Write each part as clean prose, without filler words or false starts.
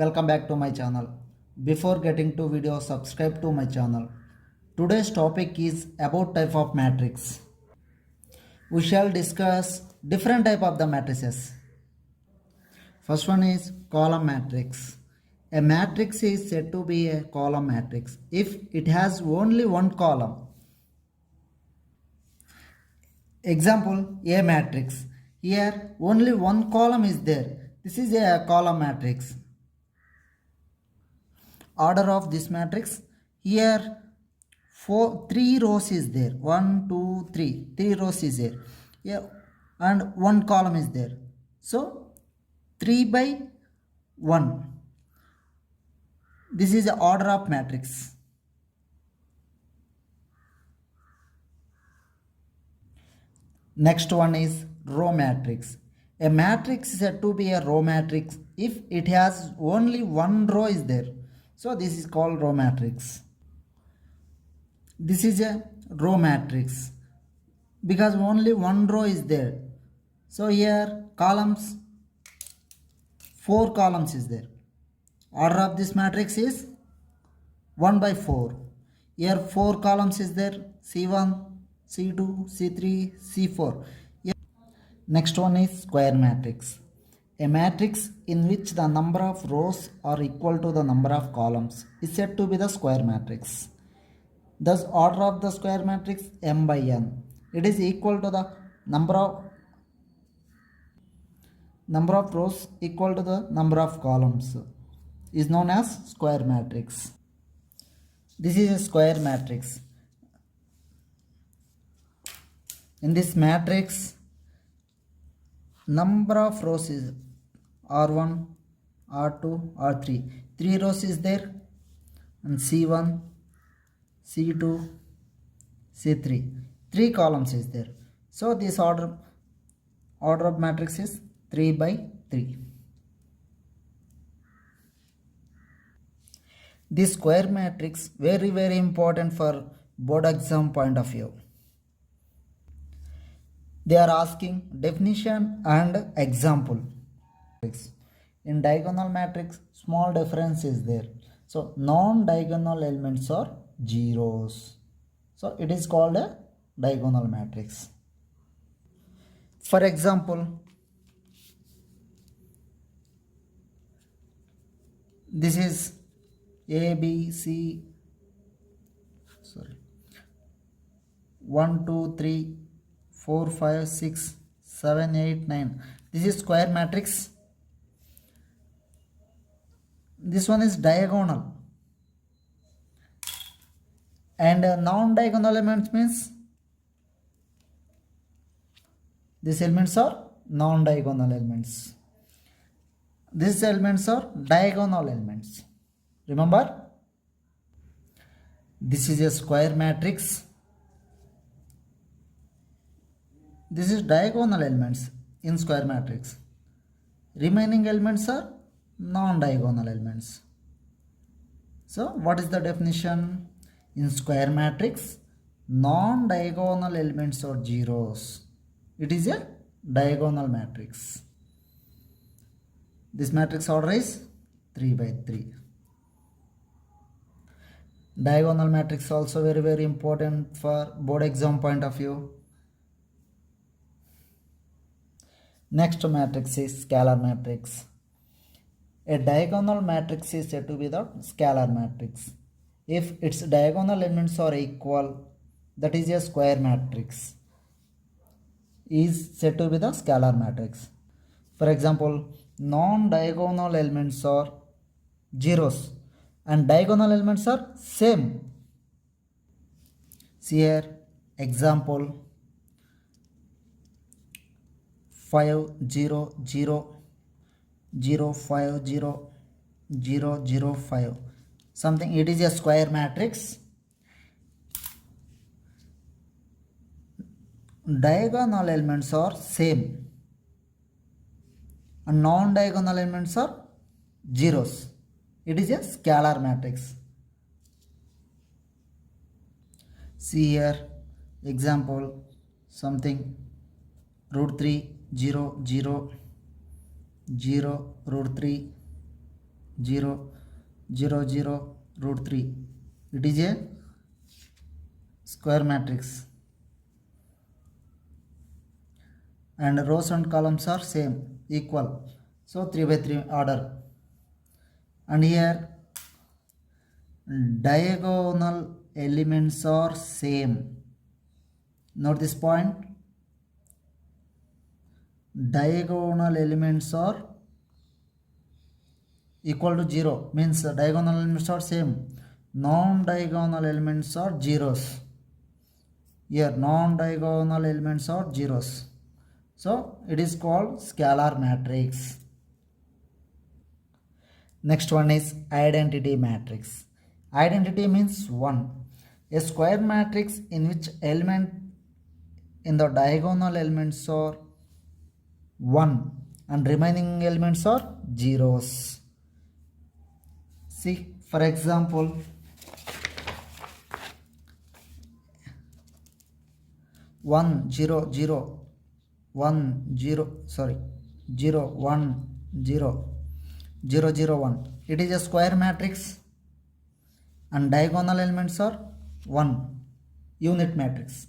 Welcome back to my channel. Before getting to video, subscribe to my channel. Today's topic is about type of matrix. We shall discuss different type of the matrices. First one is column matrix. A matrix is said to be a column matrix if it has only one column. Example, A matrix. Here only one column is there. This is a column matrix. Order of this matrix, here three rows is there. 1 2 3 3 rows is there. Yeah, and one column is there. So 3 by 1. This is the order of matrix. Next one is row matrix. A matrix is said to be a row matrix if it has only one row is there. So this is called row matrix. This is a row matrix because only one row is there. So here columns, 4 columns is there. Order of this matrix is 1 by 4. Here 4 columns is there. C1, C2, C3, C4. Here. Next one is square matrix. A matrix in which the number of rows are equal to the number of columns is said to be the square matrix. Thus, order of the square matrix m by n. It is equal to the number of rows equal to the number of columns is known as square matrix. This is a square matrix. In this matrix, number of rows is R1, R2, R3. 3 rows is there and C1, C2, C3. 3 columns is there. So this order of matrix is 3 by 3. This square matrix very important for board exam point of view. They are asking definition and example. In diagonal matrix, small difference is there. So non-diagonal elements are zeros. So it is called a diagonal matrix. For example, this is A, B, C, 1, 2, 3, 4, 5, 6, 7, 8, 9. This is square matrix. This one is diagonal. And non-diagonal elements means these elements are non-diagonal elements. These elements are diagonal elements. Remember, this is a square matrix. This is diagonal elements in square matrix. Remaining elements are non-diagonal elements. So what is the definition? In square matrix, non-diagonal elements are zeros. It is a diagonal matrix. This matrix order is 3 by 3. Diagonal matrix also very important for board exam point of view. Next matrix is scalar matrix. A diagonal matrix is said to be the scalar matrix if its diagonal elements are equal. That is a square matrix is said to be the scalar matrix. For example, non-diagonal elements are zeros and diagonal elements are same. See here example 5 0 0 0 5 0 0 0 5 something. It is a square matrix. Diagonal elements are same and non-diagonal elements are zeros. It is a scalar matrix. See here example something √3 0 0 0 √3 0 0 0 root 3. It is a square matrix and rows and columns are same, equal, so 3 by 3 order. And here diagonal elements are same. Note this point, diagonal elements are equal to 0, means diagonal elements are same. Non-diagonal elements are zeros. Here non-diagonal elements are zeros, so it is called scalar matrix. Next one is identity matrix. Identity means 1. A square matrix in which element in the diagonal elements are 1 and remaining elements are zeros. See, for example, 1 0 0 1 0 sorry 0 1 0 0 0 1. It is a square matrix and diagonal elements are 1, unit matrix.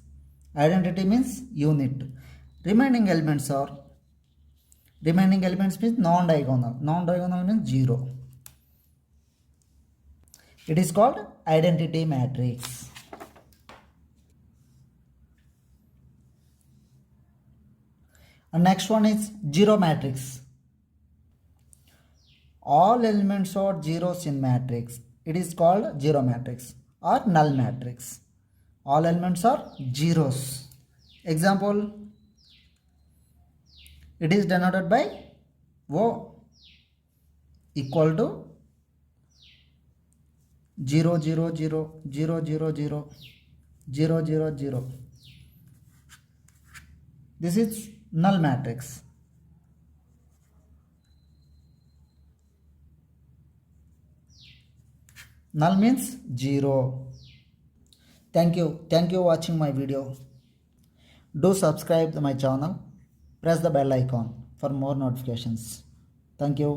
Identity means unit. Remaining elements means non-diagonal. Non-diagonal means 0. It is called identity matrix. And next one is zero matrix. All elements are zeros in matrix. It is called zero matrix or null matrix. All elements are zeros. Example, it is denoted by O equal to 0 0 0 0 0 0 0 0 0. This is null matrix. Null means 0. Thank you watching my video. Do subscribe to my channel. Press the bell icon for more notifications. Thank you.